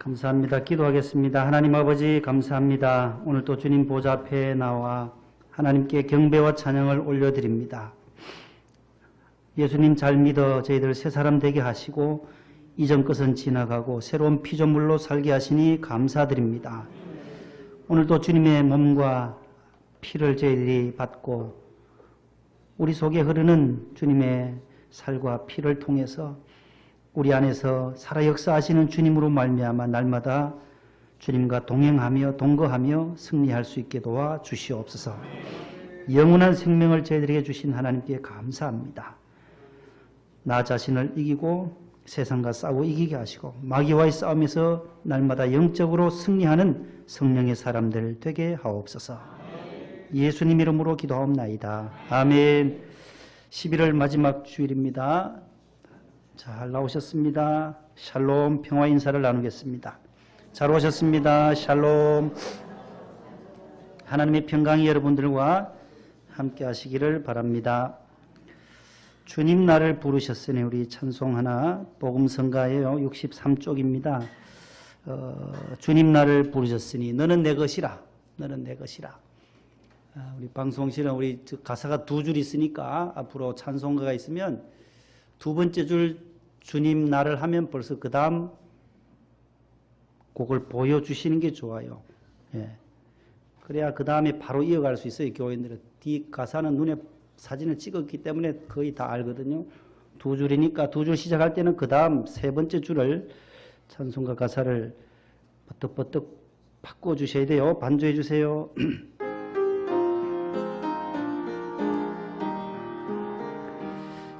감사합니다. 기도하겠습니다. 하나님 아버지 감사합니다. 오늘 또 주님 보좌 앞에 나와 하나님께 경배와 찬양을 올려드립니다. 예수님 잘 믿어 저희들 새 사람 되게 하시고 이전 것은 지나가고 새로운 피조물로 살게 하시니 감사드립니다. 오늘도 주님의 몸과 피를 저희들이 받고 우리 속에 흐르는 주님의 살과 피를 통해서 우리 안에서 살아 역사하시는 주님으로 말미암아 날마다 주님과 동행하며 동거하며 승리할 수 있게 도와 주시옵소서. 영원한 생명을 저희들에게 주신 하나님께 감사합니다. 나 자신을 이기고 세상과 싸우고 이기게 하시고 마귀와의 싸움에서 날마다 영적으로 승리하는 성령의 사람들 되게 하옵소서. 예수님 이름으로 기도하옵나이다. 아멘. 11월 마지막 주일입니다. 잘 나오셨습니다. 샬롬 평화 인사를 나누겠습니다. 잘 오셨습니다. 샬롬. 하나님의 평강이 여러분들과 함께 하시기를 바랍니다. 주님 나를 부르셨으니 우리 찬송 하나 복음성가예요. 63쪽입니다. 주님 나를 부르셨으니 너는 내 것이라. 너는 내 것이라. 우리 방송실은 우리 가사가 두 줄 있으니까 앞으로 찬송가가 있으면 두 번째 줄 주님 나를 하면 벌써 그 다음 곡을 보여주시는 게 좋아요. 예. 그래야 그 다음에 바로 이어갈 수 있어요. 교인들은 뒤 가사는 눈에 사진을 찍었기 때문에 거의 다 알거든요. 두 줄이니까 두 줄 시작할 때는 그 다음 세 번째 줄을 찬송가 가사를 버떡버떡 바꿔주셔야 돼요. 반주해 주세요.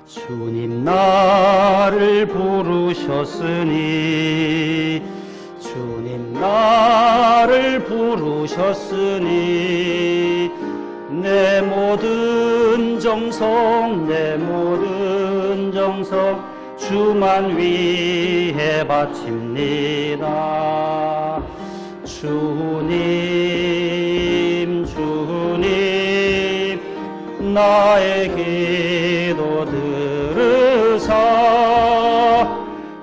주님 나를 부르셨으니 주님 나를 부르셨으니 내 모든 정성 내 모든 정성 주만 위해 바칩니다. 주님 주님 나의 기도 들으사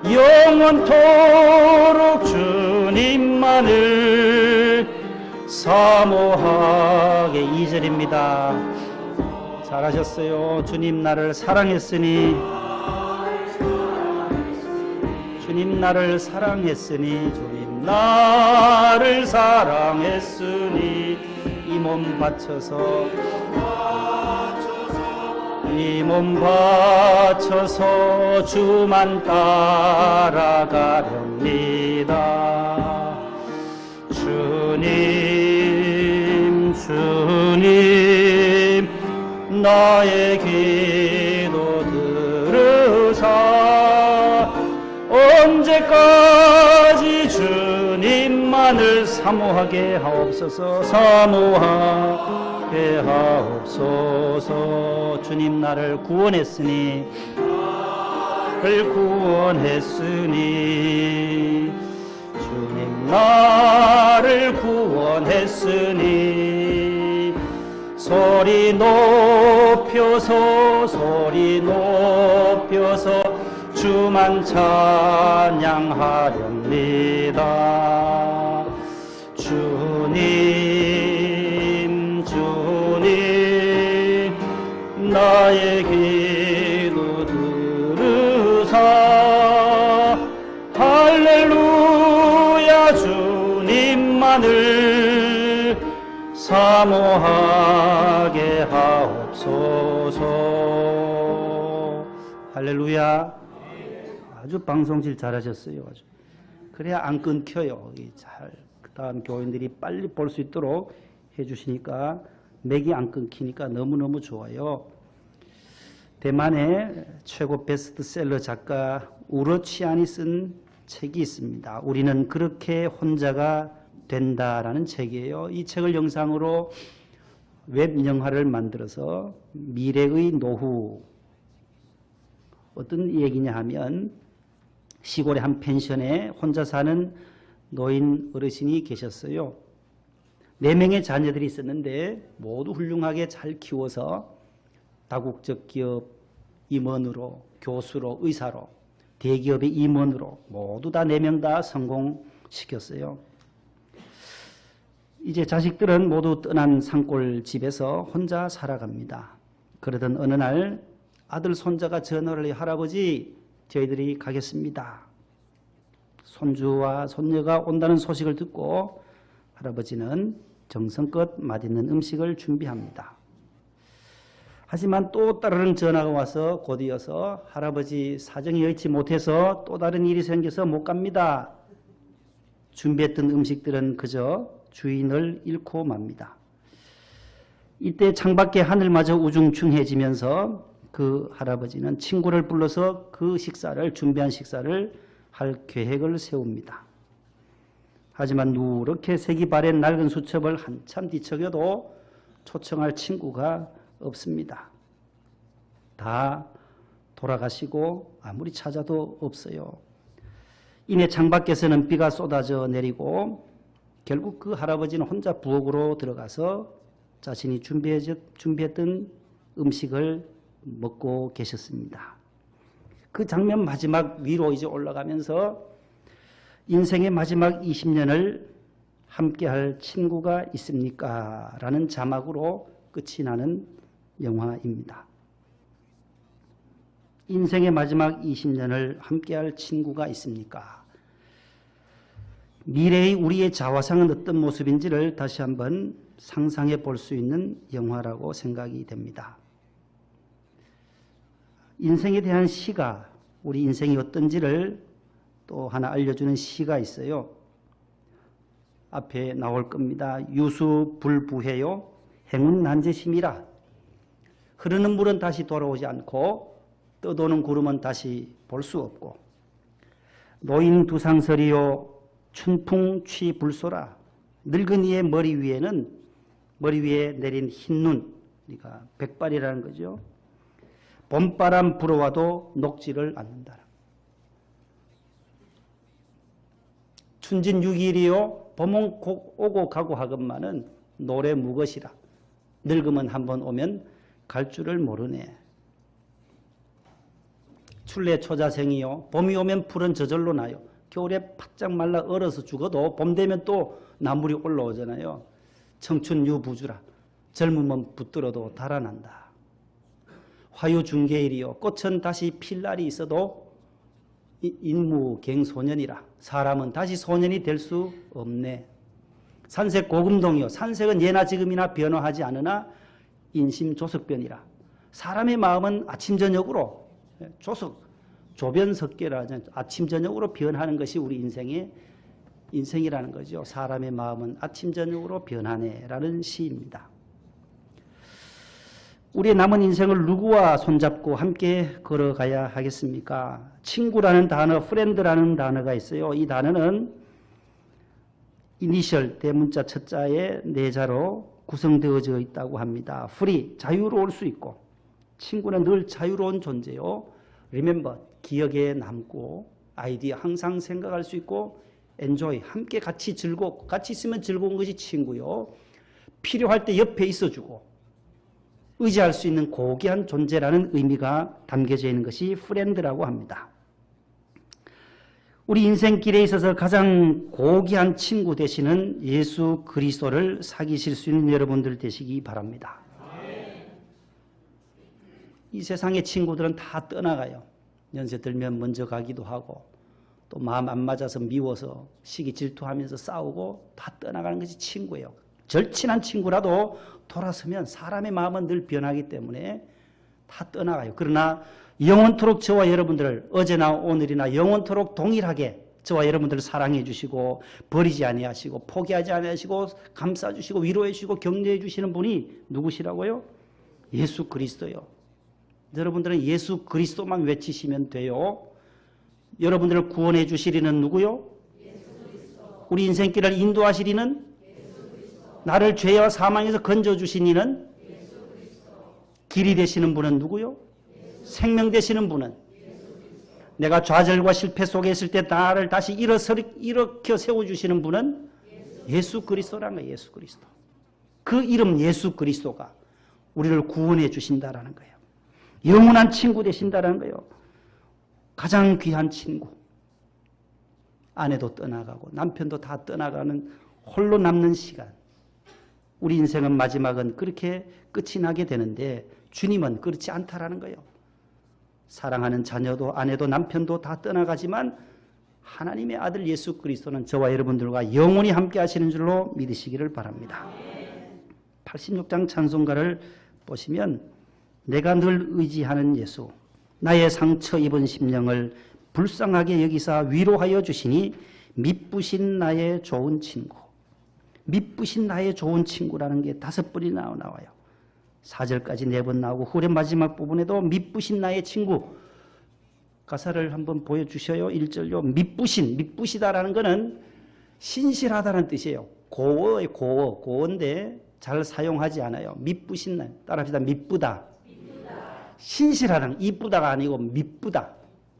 영원토록 주님만을 사모하게. 2절입니다. 잘하셨어요. 주님 나를 사랑했으니 주님 나를 사랑했으니 주님 나를 사랑했으니 이 몸 바쳐서 이 몸 바쳐서 주만 따라가렵니다. 주님 주님 나의 기도 들으사 언제까지 주님만을 사모하게 하옵소서. 사모하게 하옵소서. 주님 나를 구원했으니 나를 구원했으니 주님 나를 구원했으니 소리 높여서 주만 찬양하렵니다. 주님 주님 나의 기도 들으사 할렐루야 주님만을 사모하게 하옵소서. 할렐루야. 아주 방송질 잘하셨어요. 아주. 그래야 안 끊겨요. 잘 그다음 교인들이 빨리 볼 수 있도록 해주시니까 맥이 안 끊기니까 너무너무 좋아요. 대만의 최고 베스트셀러 작가 우르치안이 쓴 책이 있습니다. 우리는 그렇게 혼자가 된다라는 책이에요. 이 책을 영상으로 웹 영화를 만들어서 미래의 노후, 어떤 얘기냐 하면 시골의 한 펜션에 혼자 사는 노인 어르신이 계셨어요. 4명의 자녀들이 있었는데 모두 훌륭하게 잘 키워서 다국적 기업 임원으로, 교수로, 의사로, 대기업의 임원으로 모두 다 4명 다 성공 시켰어요. 이제 자식들은 모두 떠난 산골 집에서 혼자 살아갑니다. 그러던 어느 날 아들 손자가 전화를 해 할아버지 저희들이 가겠습니다. 손주와 손녀가 온다는 소식을 듣고 할아버지는 정성껏 맛있는 음식을 준비합니다. 하지만 또 따르는 전화가 와서 곧이어서 할아버지 사정이 여의치 못해서 또 다른 일이 생겨서 못 갑니다. 준비했던 음식들은 그저 주인을 잃고 맙니다. 이때 창밖에 하늘마저 우중충해지면서 그 할아버지는 친구를 불러서 그 준비한 식사를 할 계획을 세웁니다. 하지만 누렇게 색이 바랜 낡은 수첩을 한참 뒤척여도 초청할 친구가 없습니다. 다 돌아가시고 아무리 찾아도 없어요. 이내 창밖에서는 비가 쏟아져 내리고 결국 그 할아버지는 혼자 부엌으로 들어가서 자신이 준비했던 음식을 먹고 계셨습니다. 그 장면 마지막 위로 이제 올라가면서 인생의 마지막 20년을 함께할 친구가 있습니까? 라는 자막으로 끝이 나는 영화입니다. 인생의 마지막 20년을 함께할 친구가 있습니까? 미래의 우리의 자화상은 어떤 모습인지를 다시 한번 상상해 볼 수 있는 영화라고 생각이 됩니다. 인생에 대한 시가, 우리 인생이 어떤지를 또 하나 알려주는 시가 있어요. 앞에 나올 겁니다. 유수불부해요 행운 난제심이라. 흐르는 물은 다시 돌아오지 않고 떠도는 구름은 다시 볼 수 없고 노인 두상설이요 춘풍취불소라. 늙은이의 머리 위에 내린 흰눈, 그러니까 백발이라는 거죠. 봄바람 불어와도 녹지를 않는다. 춘진육일이요 봄은 곧 오고 가고 하건만은 노래 무것이라. 늙으면 한번 오면 갈 줄을 모르네. 출래 초자생이요 봄이 오면 풀은 저절로 나요. 겨울에 바짝 말라 얼어서 죽어도 봄 되면 또 나물이 올라오잖아요. 청춘유부주라. 젊으면 붙들어도 달아난다. 화유중개일이요 꽃은 다시 필 날이 있어도 인무갱소년이라. 사람은 다시 소년이 될 수 없네. 산색고금동이요 산색은 예나 지금이나 변화하지 않으나 인심조석변이라. 사람의 마음은 아침 저녁으로 조변석계라 아침 저녁으로 변하는 것이 우리 인생이라는 거죠. 사람의 마음은 아침 저녁으로 변하네라는 시입니다. 우리의 남은 인생을 누구와 손잡고 함께 걸어가야 하겠습니까? 친구라는 단어, 프렌드라는 단어가 있어요. 이 단어는 이니셜 대문자 첫 자의 네 자로 구성되어져 있다고 합니다. free, 자유로울 수 있고, 친구는 늘 자유로운 존재요. remember, 기억에 남고, 아이디어 항상 생각할 수 있고, enjoy, 함께 같이 즐겁고, 같이 있으면 즐거운 것이 친구요. 필요할 때 옆에 있어주고, 의지할 수 있는 고귀한 존재라는 의미가 담겨져 있는 것이 프렌드라고 합니다. 우리 인생길에 있어서 가장 고귀한 친구 되시는 예수 그리스도를 사귀실 수 있는 여러분들 되시기 바랍니다. 이 세상의 친구들은 다 떠나가요. 연세 들면 먼저 가기도 하고 또 마음 안 맞아서 미워서 시기 질투하면서 싸우고 다 떠나가는 것이 친구예요. 절친한 친구라도 돌아서면 사람의 마음은 늘 변하기 때문에 다 떠나가요. 그러나 영원토록 저와 여러분들을 어제나 오늘이나 영원토록 동일하게 저와 여러분들을 사랑해 주시고 버리지 아니하시고 포기하지 아니하시고 감싸 주시고 위로해 주시고 격려해 주시는 분이 누구시라고요? 예수 그리스도요. 여러분들은 예수 그리스도만 외치시면 돼요. 여러분들을 구원해 주시리는 누구요? 우리 인생길을 인도하시리는 나를 죄와 사망에서 건져주신 이는 길이 되시는 분은 누구요? 생명 되시는 분은 내가 좌절과 실패 속에 있을 때 나를 다시 일으켜 세워주시는 분은 예수 그리스도라는 거예요. 예수 그리스도. 그 이름 예수 그리스도가 우리를 구원해 주신다라는 거예요. 영원한 친구 되신다라는 거예요. 가장 귀한 친구. 아내도 떠나가고 남편도 다 떠나가는 홀로 남는 시간. 우리 인생은 마지막은 그렇게 끝이 나게 되는데 주님은 그렇지 않다라는 거예요. 사랑하는 자녀도 아내도 남편도 다 떠나가지만 하나님의 아들 예수 그리스도는 저와 여러분들과 영원히 함께 하시는 줄로 믿으시기를 바랍니다. 86장 찬송가를 보시면 내가 늘 의지하는 예수, 나의 상처 입은 심령을 불쌍하게 여기사 위로하여 주시니 미쁘신 나의 좋은 친구. 미쁘신 나의 좋은 친구라는 게 5번이나 나와요. 4절까지 4번 나오고 후렴 마지막 부분에도 미쁘신 나의 친구. 가사를 한번 보여주셔요. 1절요. 미쁘시다라는 것은 신실하다는 뜻이에요. 고어인데 잘 사용하지 않아요. 미쁘신 나. 따라합시다. 미쁘다. 신실하다. 이쁘다가 아니고 미쁘다.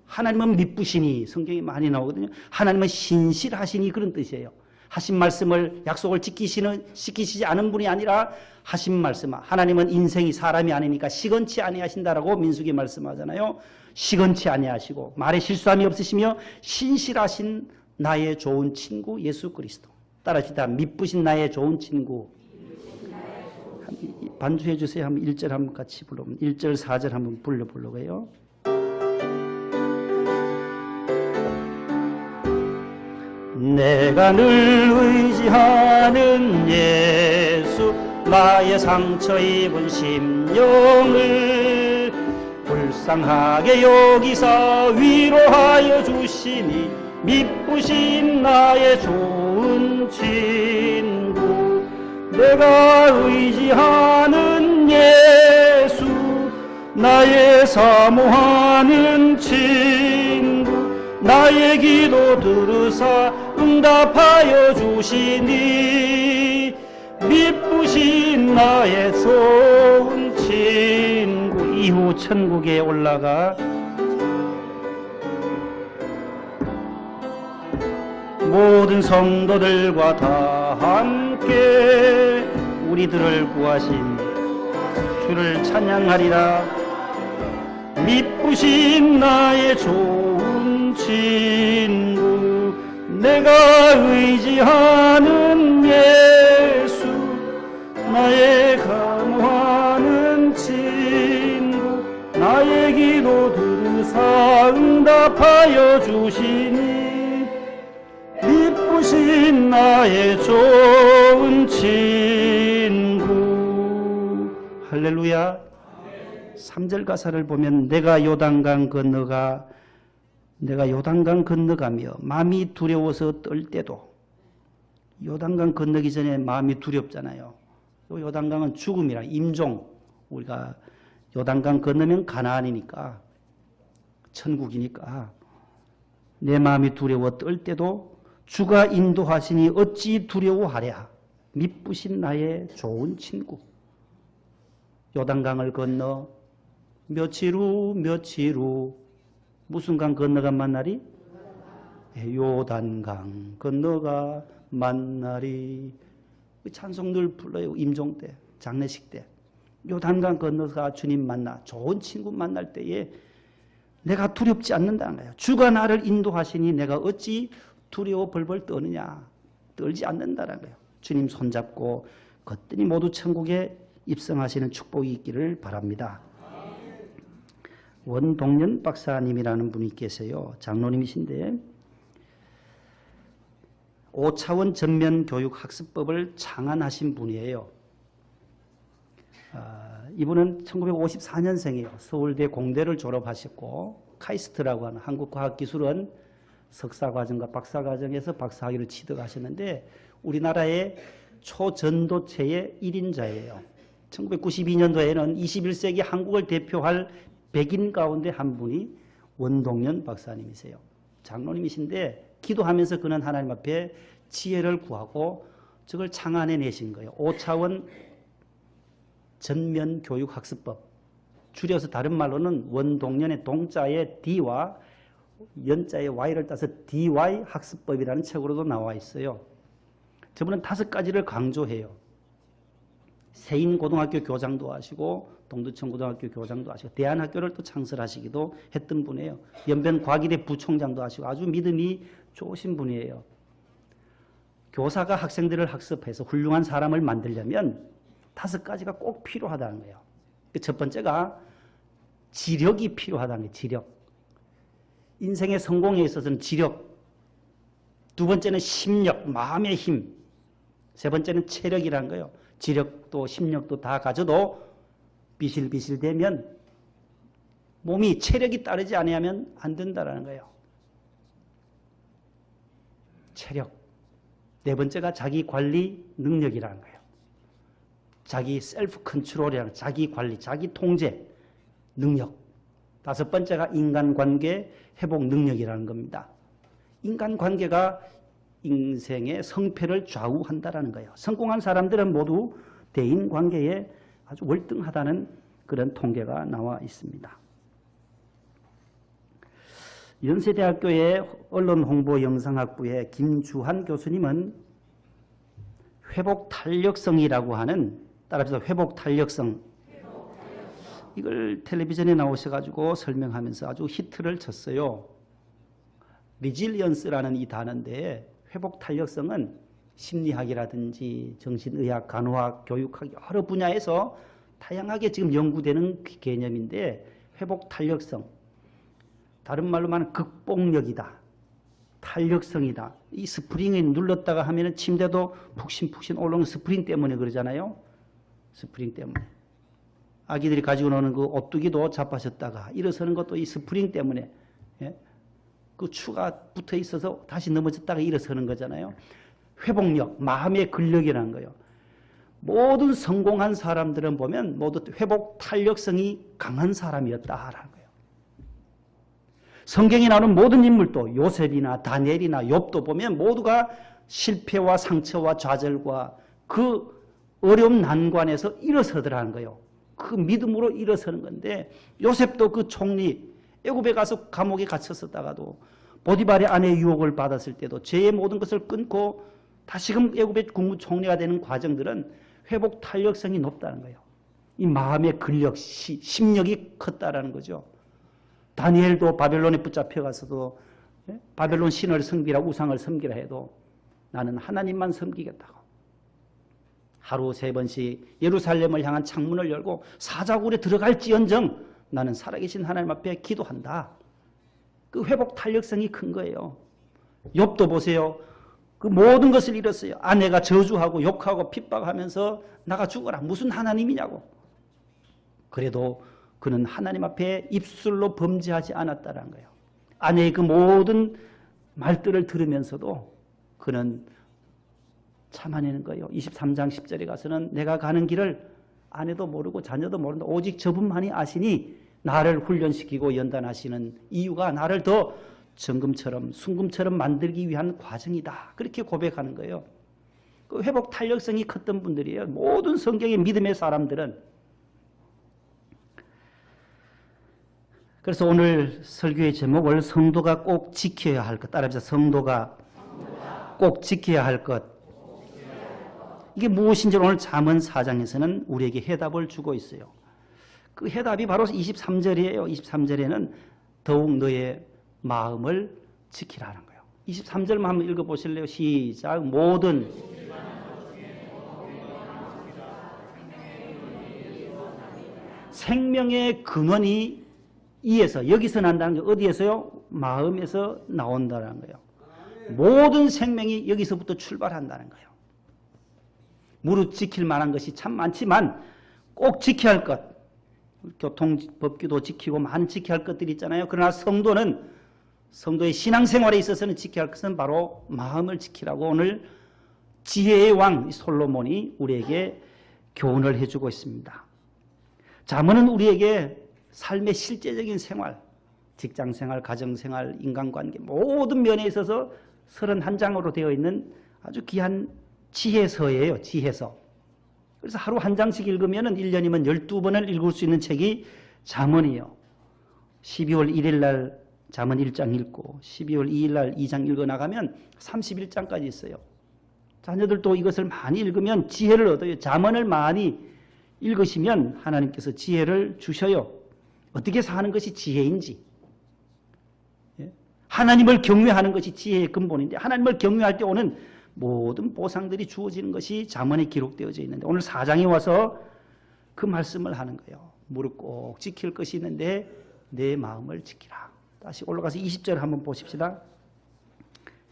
하나님은 미쁘시니 성경이 많이 나오거든요. 하나님은 신실하시니 그런 뜻이에요. 하신 말씀을 약속을 지키시지 않은 분이 아니라 하신 말씀. 하나님은 인생이 사람이 아니니까 시건치 아니하신다라고 민수기 말씀하잖아요. 시건치 아니하시고 말에 실수함이 없으시며 신실하신 나의 좋은 친구 예수 그리스도. 따라합시다. 미쁘신 나의 좋은 친구. 반주해 주세요. 한번 1절 한번 같이 불러보면 1절 4절 한번 불러보려고요. 내가 늘 의지하는 예수 나의 상처 입은 심령을 불쌍하게 여기사 위로하여 주시니 미쁘신 나의 좋은 친구 내가 의지하는 예수 나의 사모하는 친구 나의 기도 들으사 응답하여 주시니 미쁘신 나의 좋은 친구 이후 천국에 올라가 모든 성도들과 다 함께 우리들을 구하신 주를 찬양하리라. 미쁘신 나의 좋은 친구 내가 의지하는 예수 나의 간호하는 친구 나의 기도 들으사 응답하여 주시니 미쁘신 나의 좋은 친구. 할렐루야. 3절 가사를 보면 내가 요단강 건너가며 마음이 두려워서 떨 때도 요단강 건너기 전에 마음이 두렵잖아요. 요단강은 죽음이라 임종. 우리가 요단강 건너면 가나안이니까 천국이니까 내 마음이 두려워 떨 때도 주가 인도하시니 어찌 두려워하랴. 미쁘신 나의 좋은 친구. 요단강을 건너 며칠 후 무슨 강 건너가 만나리? 요단강 건너가 만나리. 찬송 늘 불러요. 임종 때, 장례식 때. 요단강 건너가 주님 만나 좋은 친구 만날 때에 내가 두렵지 않는다는 거예요. 주가 나를 인도하시니 내가 어찌 두려워 벌벌 떠느냐. 떨지 않는다는 거예요. 주님 손잡고 걷더니 모두 천국에 입성하시는 축복이 있기를 바랍니다. 원동년 박사님이라는 분이 계세요. 장로님이신데 5차원 전면교육학습법을 창안하신 분이에요. 이분은 1954년생이에요. 서울대 공대를 졸업하셨고 카이스트라고 하는 한국과학기술원 석사과정과 박사과정에서 박사학위를 취득하셨는데 우리나라의 초전도체의 1인자예요. 1992년도에는 21세기 한국을 대표할 백인 가운데 한 분이 원동년 박사님이세요. 장로님이신데 기도하면서 그는 하나님 앞에 지혜를 구하고 저걸 창안해 내신 거예요. 5차원 전면교육학습법. 줄여서 다른 말로는 원동년의 동자의 D와 연자의 Y를 따서 DY 학습법이라는 책으로도 나와 있어요. 저분은 5가지를 강조해요. 세인고등학교 교장도 하시고 동두천고등학교 교장도 하시고 대안학교를 또 창설하시기도 했던 분이에요. 연변 과기대 부총장도 하시고 아주 믿음이 좋으신 분이에요. 교사가 학생들을 학습해서 훌륭한 사람을 만들려면 5가지가 꼭 필요하다는 거예요. 첫 번째가 지력이 필요하다는 거예요. 지력. 인생의 성공에 있어서는 지력. 두 번째는 심력, 마음의 힘. 세 번째는 체력이라는 거예요. 지력도 심력도 다 가져도 비실비실되면 몸이 체력이 따르지 않으면 안 된다는 거예요. 체력. 네 번째가 자기 관리 능력이라는 거예요. 자기 셀프 컨트롤이라는 자기 관리, 자기 통제 능력. 5번째가 인간관계 회복 능력이라는 겁니다. 인간관계가 인생의 성패를 좌우한다는 거예요. 성공한 사람들은 모두 대인관계에 아주 월등하다는 그런 통계가 나와 있습니다. 연세대학교의 언론홍보영상학부의 김주한 교수님은 회복탄력성이라고 하는, 따라서 회복탄력성, 이걸 텔레비전에 나오셔가지고 설명하면서 아주 히트를 쳤어요. 리질리언스라는 이 단어인데 회복탄력성은 심리학이라든지 정신의학, 간호학, 교육학 여러 분야에서 다양하게 지금 연구되는 개념인데 회복탄력성, 다른 말로 말하면 극복력이다, 탄력성이다. 이 스프링을 눌렀다가 하면은 침대도 푹신푹신 올라오는 스프링 때문에 그러잖아요. 스프링 때문에. 아기들이 가지고 노는 그 오뚜기도 자빠졌다가 일어서는 것도 이 스프링 때문에, 예? 그 추가 붙어 있어서 다시 넘어졌다가 일어서는 거잖아요. 회복력, 마음의 근력이라는 거예요. 모든 성공한 사람들은 보면 모두 회복 탄력성이 강한 사람이었다라는 거예요. 성경에 나오는 모든 인물도 요셉이나 다니엘이나 욥도 보면 모두가 실패와 상처와 좌절과 그 어려운 난관에서 일어서더라는 거예요. 그 믿음으로 일어서는 건데 요셉도 그 총리, 애굽에 가서 감옥에 갇혔었다가도 보디발의 아내의 유혹을 받았을 때도 죄의 모든 것을 끊고 다시금 애굽의 국무총리가 되는 과정들은 회복 탄력성이 높다는 거예요. 이 마음의 근력, 심력이 컸다라는 거죠. 다니엘도 바벨론에 붙잡혀가서도 바벨론 신을 섬기라, 우상을 섬기라 해도 나는 하나님만 섬기겠다고 하루 3번씩 예루살렘을 향한 창문을 열고 사자굴에 들어갈지언정 나는 살아계신 하나님 앞에 기도한다. 그 회복 탄력성이 큰 거예요. 욥도 보세요. 그 모든 것을 잃었어요. 아내가 저주하고 욕하고 핍박하면서 나가 죽어라. 무슨 하나님이냐고. 그래도 그는 하나님 앞에 입술로 범죄하지 않았다는 거예요. 아내의 그 모든 말들을 들으면서도 그는 참아내는 거예요. 23장 10절에 가서는 내가 가는 길을 아내도 모르고 자녀도 모른다. 오직 저분만이 아시니 나를 훈련시키고 연단하시는 이유가 나를 더 정금처럼 순금처럼 만들기 위한 과정이다. 그렇게 고백하는 거예요. 그 회복 탄력성이 컸던 분들이에요. 모든 성경의 믿음의 사람들은. 그래서 오늘 설교의 제목을 성도가 꼭 지켜야 할 것, 따라해서 성도가 꼭 지켜야 할 것. 이게 무엇인지 오늘 잠언 4장에서는 우리에게 해답을 주고 있어요. 그 해답이 바로 23절이에요. 23절에는 더욱 너의 마음을 지키라는 거예요. 23절만 한번 읽어보실래요? 시작. 모든 생명의 근원이 이에서, 여기서 난다는 게 어디에서요? 마음에서 나온다는 거예요. 모든 생명이 여기서부터 출발한다는 거예요. 무릇 지킬 만한 것이 참 많지만 꼭 지켜야 할 것, 교통법규도 지키고 많은 지켜야 할 것들이 있잖아요. 그러나 성도의 신앙생활에 있어서는 지켜야 할 것은 바로 마음을 지키라고 오늘 지혜의 왕 솔로몬이 우리에게 교훈을 해주고 있습니다. 잠언은 우리에게 삶의 실제적인 생활, 직장생활, 가정생활, 인간관계 모든 면에 있어서 31장으로 되어 있는 아주 귀한 지혜서예요. 지혜서. 그래서 하루 한 장씩 읽으면 1년이면 12번을 읽을 수 있는 책이 잠언이에요. 12월 1일 날 잠언 1장 읽고 12월 2일 날 2장 읽어나가면 31장까지 있어요. 자녀들도 이것을 많이 읽으면 지혜를 얻어요. 잠언을 많이 읽으시면 하나님께서 지혜를 주셔요. 어떻게 사는 것이 지혜인지. 하나님을 경외하는 것이 지혜의 근본인데 하나님을 경외할 때 오는 모든 보상들이 주어지는 것이 잠언에 기록되어져 있는데 오늘 4장에 와서 그 말씀을 하는 거예요. 무릎 꼭 지킬 것이 있는데 내 마음을 지키라. 다시 올라가서 20절 한번 보십시다.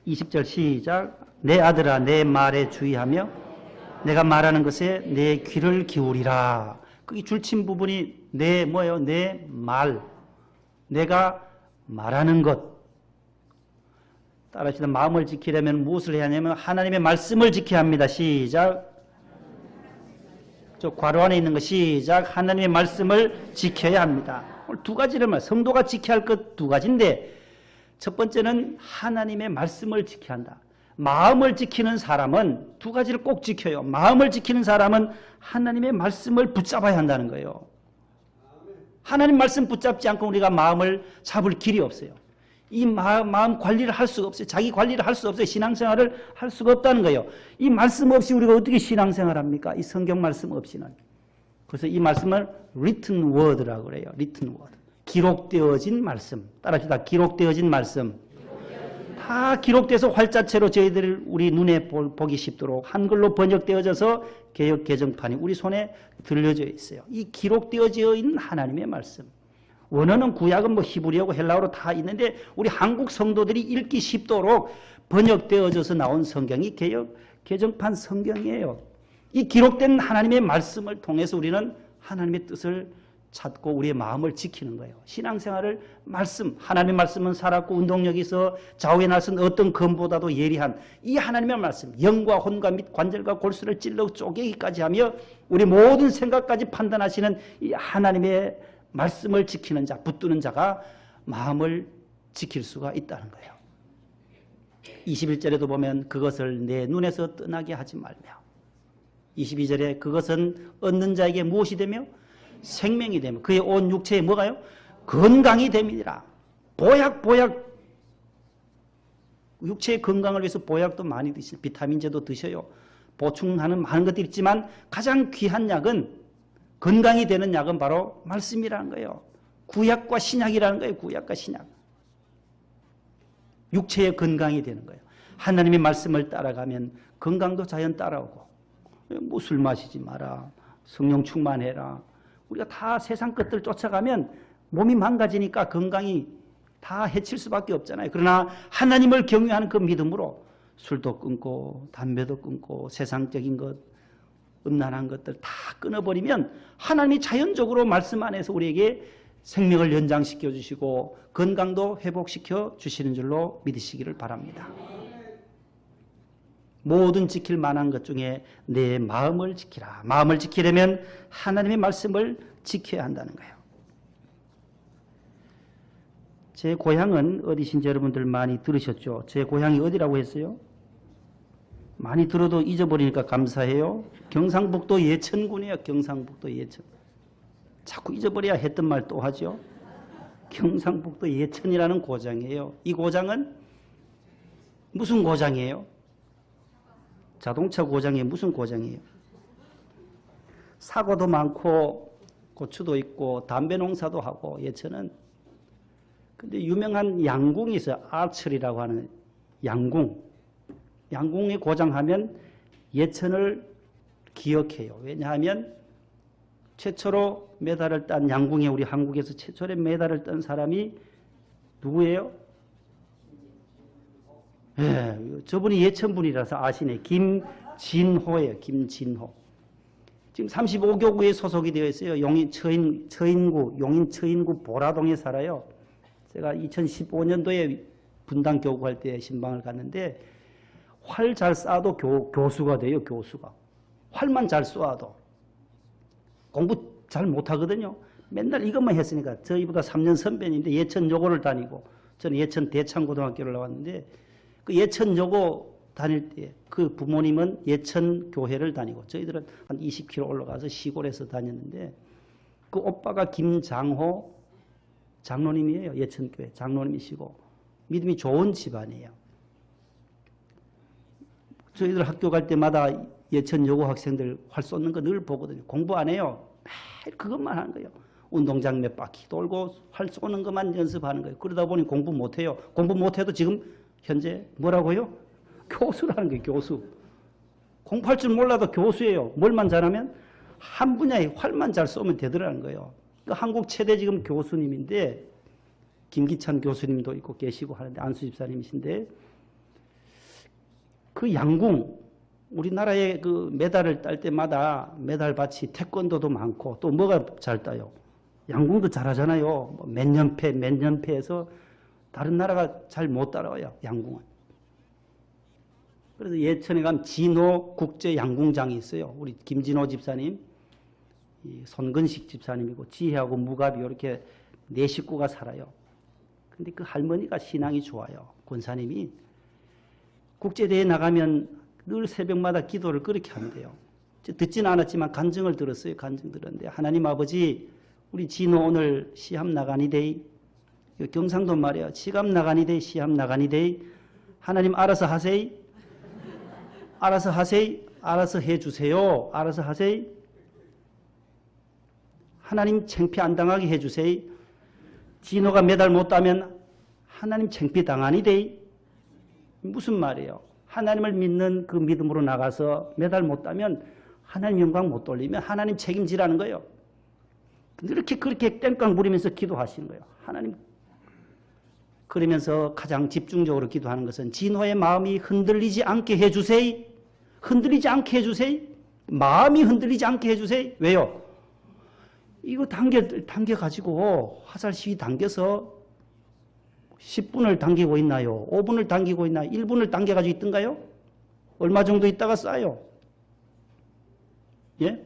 20절 시작. 내 아들아 내 말에 주의하며 내가 말하는 것에 내 귀를 기울이라. 거기 줄친 부분이 내 뭐예요? 내 말. 내가 말하는 것. 따라하시다 마음을 지키려면 무엇을 해야 하냐면 하나님의 말씀을 지켜야 합니다. 시작. 저 괄호 안에 있는 거 시작. 하나님의 말씀을 지켜야 합니다. 오늘 두 가지를 말. 성도가 지켜야 할 것 두 가지인데 첫 번째는 하나님의 말씀을 지켜야 한다. 마음을 지키는 사람은 두 가지를 꼭 지켜요. 마음을 지키는 사람은 하나님의 말씀을 붙잡아야 한다는 거예요. 하나님 말씀 붙잡지 않고 우리가 마음을 잡을 길이 없어요. 이 마음 관리를 할 수가 없어요. 자기 관리를 할 수 없어요. 신앙생활을 할 수가 없다는 거예요. 이 말씀 없이 우리가 어떻게 신앙생활을 합니까? 이 성경 말씀 없이는. 그래서 이 말씀을 written word라고 그래요. written word. 기록되어진 말씀. 따라합시다. 기록되어진 말씀. 다 기록돼서 활자체로 저희들 우리 눈에 보기 쉽도록 한글로 번역되어져서 개역 개정판이 우리 손에 들려져 있어요. 이 기록되어져 있는 하나님의 말씀. 원어는 구약은 뭐 히브리어고 헬라어로 다 있는데 우리 한국 성도들이 읽기 쉽도록 번역되어져서 나온 성경이 개역 개정판 성경이에요. 이 기록된 하나님의 말씀을 통해서 우리는 하나님의 뜻을 찾고 우리의 마음을 지키는 거예요. 신앙생활을 하나님의 말씀은 살았고 운동력이 있어 좌우에 나선 어떤 검보다도 예리한 이 하나님의 말씀, 영과 혼과 및 관절과 골수를 찔러 쪼개기까지 하며 우리 모든 생각까지 판단하시는 이 하나님의 말씀을 지키는 자, 붙드는 자가 마음을 지킬 수가 있다는 거예요. 21절에도 보면 그것을 내 눈에서 떠나게 하지 말며 22절에 그것은 얻는 자에게 무엇이 되며 생명이 되며 그의 온 육체에 뭐가요? 건강이 됨이니라. 보약 육체의 건강을 위해서 보약도 많이 드시죠. 비타민제도 드셔요. 보충하는 많은 것들이 있지만 가장 귀한 약은 건강이 되는 약은 바로 말씀이라는 거예요. 구약과 신약이라는 거예요. 구약과 신약. 육체의 건강이 되는 거예요. 하나님의 말씀을 따라가면 건강도 자연 따라오고 뭐 술 마시지 마라. 성령 충만해라. 우리가 다 세상 것들 쫓아가면 몸이 망가지니까 건강이 다 해칠 수밖에 없잖아요. 그러나 하나님을 경외하는 그 믿음으로 술도 끊고 담배도 끊고 세상적인 것 음란한 것들 다 끊어버리면 하나님이 자연적으로 말씀 안에서 우리에게 생명을 연장시켜 주시고 건강도 회복시켜 주시는 줄로 믿으시기를 바랍니다. 모든 지킬 만한 것 중에 내 마음을 지키라. 마음을 지키려면 하나님의 말씀을 지켜야 한다는 거예요. 제 고향은 어디신지 여러분들 많이 들으셨죠? 제 고향이 어디라고 했어요? 많이 들어도 잊어버리니까 감사해요. 경상북도 예천군이에요. 경상북도 예천. 자꾸 잊어버려야 했던 말 또 하죠. 경상북도 예천이라는 고장이에요. 이 고장은 무슨 고장이에요? 자동차 고장이 무슨 고장이에요? 사고도 많고 고추도 있고 담배 농사도 하고 예천은. 근데 유명한 양궁이 있어요. 아철이라고 하는 양궁. 양궁에 고장하면 예천을 기억해요. 왜냐하면 최초로 메달을 딴 양궁에 우리 한국에서 최초로 메달을 딴 사람이 누구예요? 예, 저분이 예천분이라서 아시네. 김진호예요. 김진호. 지금 35교구에 소속이 되어 있어요. 용인 처인구 보라동에 살아요. 제가 2015년도에 분당 교구할 때 신방을 갔는데 활 잘 쏴도 교수가 돼요. 교수가. 활만 잘 쏘아도. 공부 잘 못하거든요. 맨날 이것만 했으니까 저희보다 3년 선배인데 예천 여고를 다니고 저는 예천 대창고등학교를 나왔는데 그 예천 여고 다닐 때 그 부모님은 예천 교회를 다니고 저희들은 한 20km 올라가서 시골에서 다녔는데 그 오빠가 김장호 장로님이에요. 예천교회 장로님이시고 믿음이 좋은 집안이에요. 저희들 학교 갈 때마다 예천 여고 학생들 활 쏘는 거 늘 보거든요. 공부 안 해요. 매일 그것만 하는 거예요. 운동장 몇 바퀴 돌고 활 쏘는 것만 연습하는 거예요. 그러다 보니 공부 못 해요. 공부 못 해도 지금 현재 뭐라고요? 교수라는 거예요. 교수. 공부할 줄 몰라도 교수예요. 뭘만 잘하면 한 분야의 활만 잘 쏘면 되더라는 거예요. 그 한국 최대 지금 교수님인데 김기찬 교수님도 있고 계시고 하는데 안수 집사님이신데 그 양궁 우리나라의 그 메달을 딸 때마다 메달 받이 태권도도 많고 또 뭐가 잘 따요? 양궁도 잘하잖아요. 몇 년패해서 다른 나라가 잘 못 따라와요. 양궁은. 그래서 예천에 가면 진호 국제 양궁장이 있어요. 우리 김진호 집사님, 손근식 집사님이고 지혜하고 무갑이 이렇게 네 식구가 살아요. 근데 그 할머니가 신앙이 좋아요. 권사님이 국제대회에 나가면 늘 새벽마다 기도를 그렇게 한대요. 듣지는 않았지만 간증을 들었어요. 간증 들었는데 하나님 아버지 우리 진호 오늘 시합 나가니데이 경상도 말이에요. 시합 나가니데이 시합 나가니데이 하나님 알아서 하세요. 알아서 하세요. 알아서 해주세요. 알아서 하세요. 하나님 창피 안 당하게 해주세요. 진호가 메달 못 따면 하나님 창피 당하니데이 무슨 말이에요? 하나님을 믿는 그 믿음으로 나가서 메달 못 따면 하나님 영광 못 돌리면 하나님 책임지라는 거예요. 이렇게 그렇게 땡깡 부리면서 기도하시는 거예요. 하나님 그러면서 가장 집중적으로 기도하는 것은 진호의 마음이 흔들리지 않게 해주세요. 흔들리지 않게 해주세요. 마음이 흔들리지 않게 해주세요. 왜요? 이거 당겨가지고 화살 시위 당겨서 10분을 당기고 있나요? 5분을 당기고 있나요? 1분을 당겨가지고 있던가요? 얼마 정도 있다가 쏴요? 예?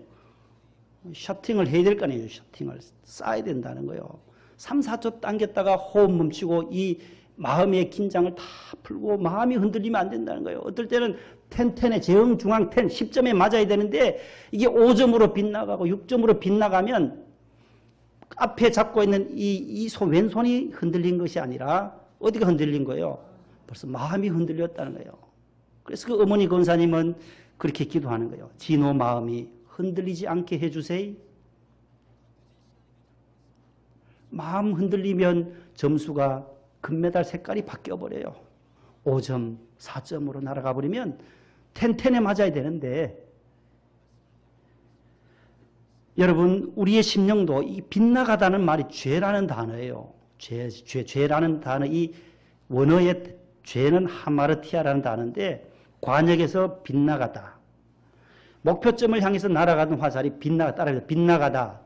셔팅을 해야 될 거 아니에요. 셔팅을 쏴야 된다는 거예요. 3, 4초 당겼다가 호흡 멈추고 이 마음의 긴장을 다 풀고 마음이 흔들리면 안 된다는 거예요. 어떨 때는 10의 정중앙 10, 10점에 맞아야 되는데 이게 5점으로 빗나가고 6점으로 빗나가면 앞에 잡고 있는 이 왼손이 흔들린 것이 아니라 어디가 흔들린 거예요? 벌써 마음이 흔들렸다는 거예요. 그래서 그 어머니 권사님은 그렇게 기도하는 거예요. 진호 마음이 흔들리지 않게 해주세요. 마음 흔들리면 점수가 금메달 색깔이 바뀌어버려요. 5점, 4점으로 날아가 버리면 10에 맞아야 되는데 여러분 우리의 심령도 이 빗나가다는 말이 죄라는 단어예요. 죄라는 단어 이 원어의 죄는 하마르티아라는 단어인데 관역에서 빗나가다. 목표점을 향해서 날아가는 화살이 빗나가다,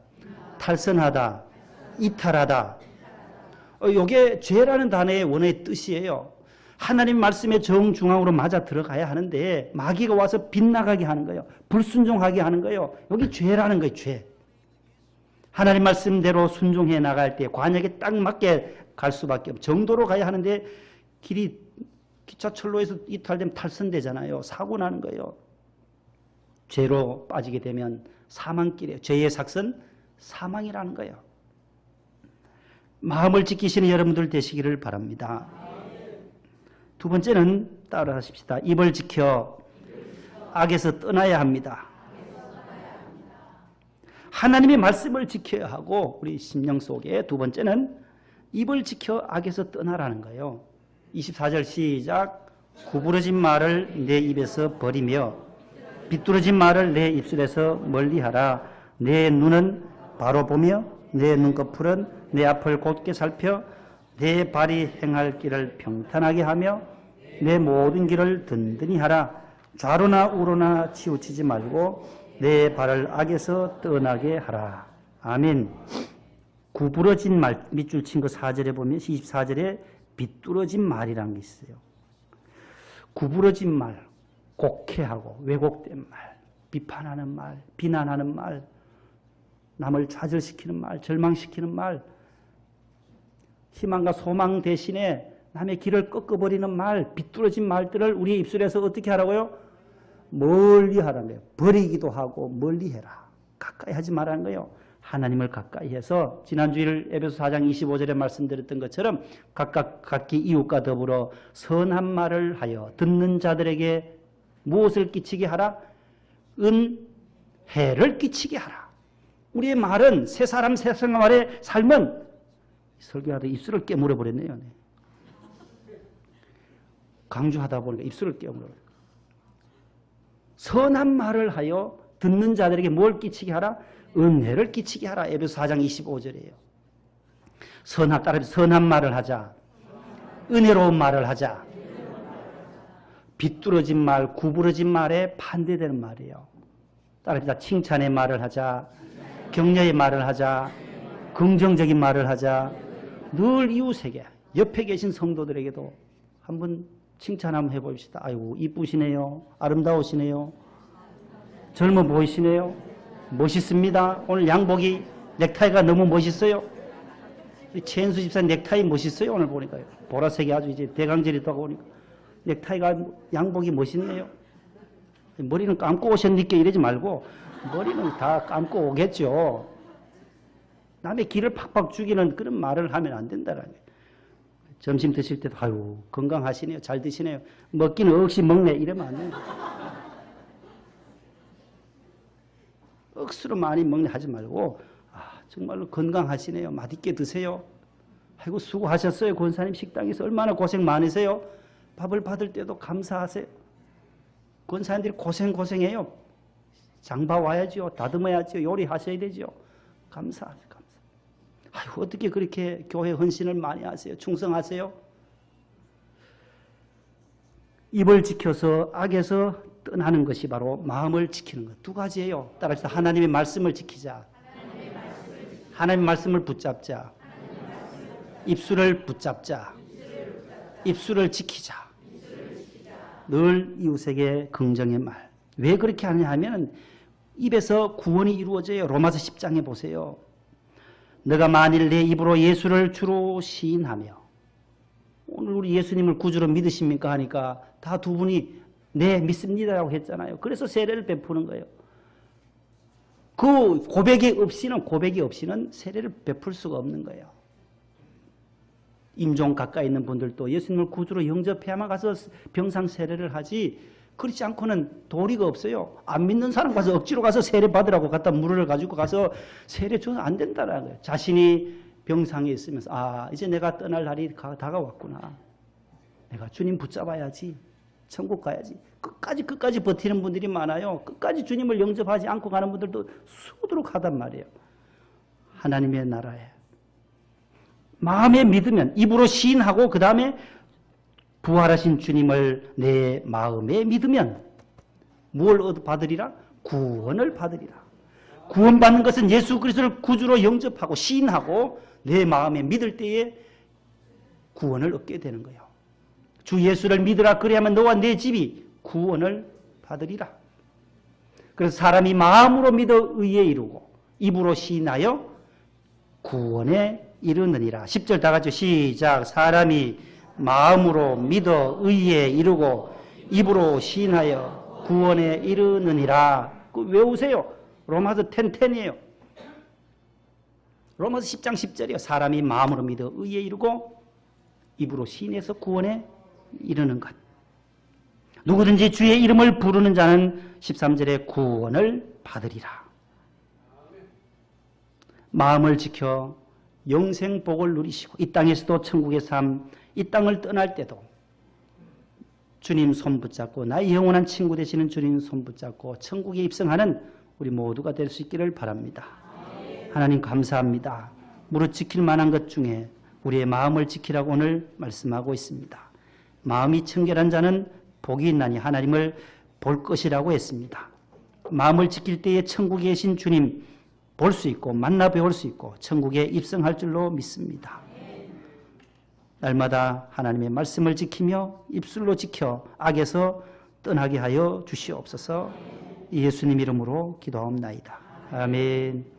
탈선하다, 이탈하다. 이게 죄라는 단어의 원어의 뜻이에요. 하나님 말씀의 정중앙으로 맞아 들어가야 하는데 마귀가 와서 빗나가게 하는 거예요. 불순종하게 하는 거예요. 여기 죄라는 거예요. 죄. 하나님 말씀대로 순종해 나갈 때 관역에 딱 맞게 갈 수밖에 없어요. 정도로 가야 하는데 길이 기차철로에서 이탈되면 탈선되잖아요. 사고 나는 거예요. 죄로 빠지게 되면 사망길이에요. 죄의 삭선 사망이라는 거예요. 마음을 지키시는 여러분들 되시기를 바랍니다. 두 번째는 따라하십시다. 입을 지켜 악에서 떠나야 합니다. 하나님의 말씀을 지켜야 하고 우리 심령 속에 두 번째는 입을 지켜 악에서 떠나라는 거예요. 24절 시작. 구부러진 말을 내 입에서 버리며 비뚤어진 말을 내 입술에서 멀리하라. 내 눈은 바로 보며 내 눈꺼풀은 내 앞을 곧게 살펴 내 발이 행할 길을 평탄하게 하며 내 모든 길을 든든히 하라. 좌로나 우로나 치우치지 말고 내 발을 악에서 떠나게 하라. 아멘. 구부러진 말, 밑줄 친 거 4절에 보면 24절에 비뚤어진 말이라는 게 있어요. 구부러진 말, 곡해하고 왜곡된 말, 비판하는 말, 비난하는 말, 남을 좌절시키는 말, 절망시키는 말, 희망과 소망 대신에 남의 길을 꺾어버리는 말, 비뚤어진 말들을 우리의 입술에서 어떻게 하라고요? 멀리 하라는 거예요. 버리기도 하고 멀리 해라. 가까이 하지 말라는 거예요. 하나님을 가까이 해서 지난주일 에베소 4장 25절에 말씀드렸던 것처럼 각각 각기 이웃과 더불어 선한 말을 하여 듣는 자들에게 무엇을 끼치게 하라? 은혜를 끼치게 하라. 우리의 말은 새 사람 새 생활의 삶은 설교하다 입술을 깨물어 버렸네요. 강조하다 보니까 입술을 깨물어 버렸어요. 선한 말을 하여 듣는 자들에게 뭘 끼치게 하라? 은혜를 끼치게 하라. 에베소 4장 25절이에요. 선한 말을 하자. 은혜로운 말을 하자. 비뚤어진 말, 구부러진 말에 반대되는 말이에요. 따라합니다. 칭찬의 말을 하자. 격려의 말을 하자. 긍정적인 말을 하자. 늘 이웃에게, 옆에 계신 성도들에게도 한번 칭찬 한번 해봅시다. 아이고 이쁘시네요. 아름다우시네요. 젊어 보이시네요. 멋있습니다. 오늘 양복이 넥타이가 너무 멋있어요. 최은수 집사 넥타이 멋있어요. 오늘 보니까요. 보라색이 아주 이제 대강절이 다가오니까 넥타이가 양복이 멋있네요. 머리는 감고 오셨니까 이러지 말고 머리는 다 감고 오겠죠. 남의 기를 팍팍 죽이는 그런 말을 하면 안 된다라는 거예요. 점심 드실 때도 아유 건강하시네요. 잘 드시네요. 먹기는 억시 먹네 이러면 안 돼요. 억수로 많이 먹네 하지 말고 정말로 건강하시네요. 맛있게 드세요. 아이고 수고하셨어요. 권사님 식당에서 얼마나 고생 많으세요. 밥을 받을 때도 감사하세요. 권사님들이 고생해요. 장봐 와야죠. 다듬어야죠. 요리하셔야 되죠. 감사하세요. 아이고 어떻게 그렇게 교회 헌신을 많이 하세요. 충성하세요. 입을 지켜서 악에서 떠나는 것이 바로 마음을 지키는 것. 두 가지예요. 따라서 하나님의 말씀을 지키자. 하나님의 말씀을 붙잡자. 입술을 붙잡자. 입술을 지키자. 늘 이웃에게 긍정의 말. 왜 그렇게 하느냐 하면 입에서 구원이 이루어져요. 로마서 10장에 보세요. 너가 만일 내 입으로 예수를 주로 시인하며, 오늘 우리 예수님을 구주로 믿으십니까 하니까 다 두 분이 네 믿습니다라고 했잖아요. 그래서 세례를 베푸는 거예요. 그 고백이 없이는 세례를 베풀 수가 없는 거예요. 임종 가까이 있는 분들도 예수님을 구주로 영접해야만 가서 병상 세례를 하지, 그렇지 않고는 도리가 없어요. 안 믿는 사람 가서 억지로 가서 세례 받으라고 갖다 물을 가지고 가서 세례 줘서 안 된다는 거예요. 자신이 병상에 있으면서 이제 내가 떠날 날이 다가왔구나. 내가 주님 붙잡아야지. 천국 가야지. 끝까지 버티는 분들이 많아요. 끝까지 주님을 영접하지 않고 가는 분들도 수두룩 하단 말이에요. 하나님의 나라에 마음에 믿으면, 입으로 시인하고 그 다음에 부활하신 주님을 내 마음에 믿으면 무엇을 받으리라? 구원을 받으리라. 구원받는 것은 예수 그리스도를 구주로 영접하고 시인하고 내 마음에 믿을 때에 구원을 얻게 되는 거예요. 주 예수를 믿으라. 그래야만 너와 내 집이 구원을 받으리라. 그래서 사람이 마음으로 믿어 의에 이루고 입으로 시인하여 구원에 이르느니라. 10절 다 같이 시작. 사람이 마음으로 믿어 의에 이르고 입으로 시인하여 구원에 이르느니라. 외우세요. 로마서 10:10이에요. 로마서 10장 10절이에요. 사람이 마음으로 믿어 의에 이르고 입으로 시인해서 구원에 이르는 것. 누구든지 주의 이름을 부르는 자는 13절에 구원을 받으리라. 마음을 지켜 영생복을 누리시고 이 땅에서도 천국의 삶, 이 땅을 떠날 때도 주님 손 붙잡고 나의 영원한 친구 되시는 주님 손 붙잡고 천국에 입성하는 우리 모두가 될 수 있기를 바랍니다. 하나님 감사합니다. 무릇 지킬 만한 것 중에 우리의 마음을 지키라고 오늘 말씀하고 있습니다. 마음이 청결한 자는 복이 있나니 하나님을 볼 것이라고 했습니다. 마음을 지킬 때에 천국에 계신 주님 볼 수 있고 만나 배울 수 있고 천국에 입성할 줄로 믿습니다. 날마다 하나님의 말씀을 지키며 입술로 지켜 악에서 떠나게 하여 주시옵소서. 예수님 이름으로 기도하옵나이다. 아멘.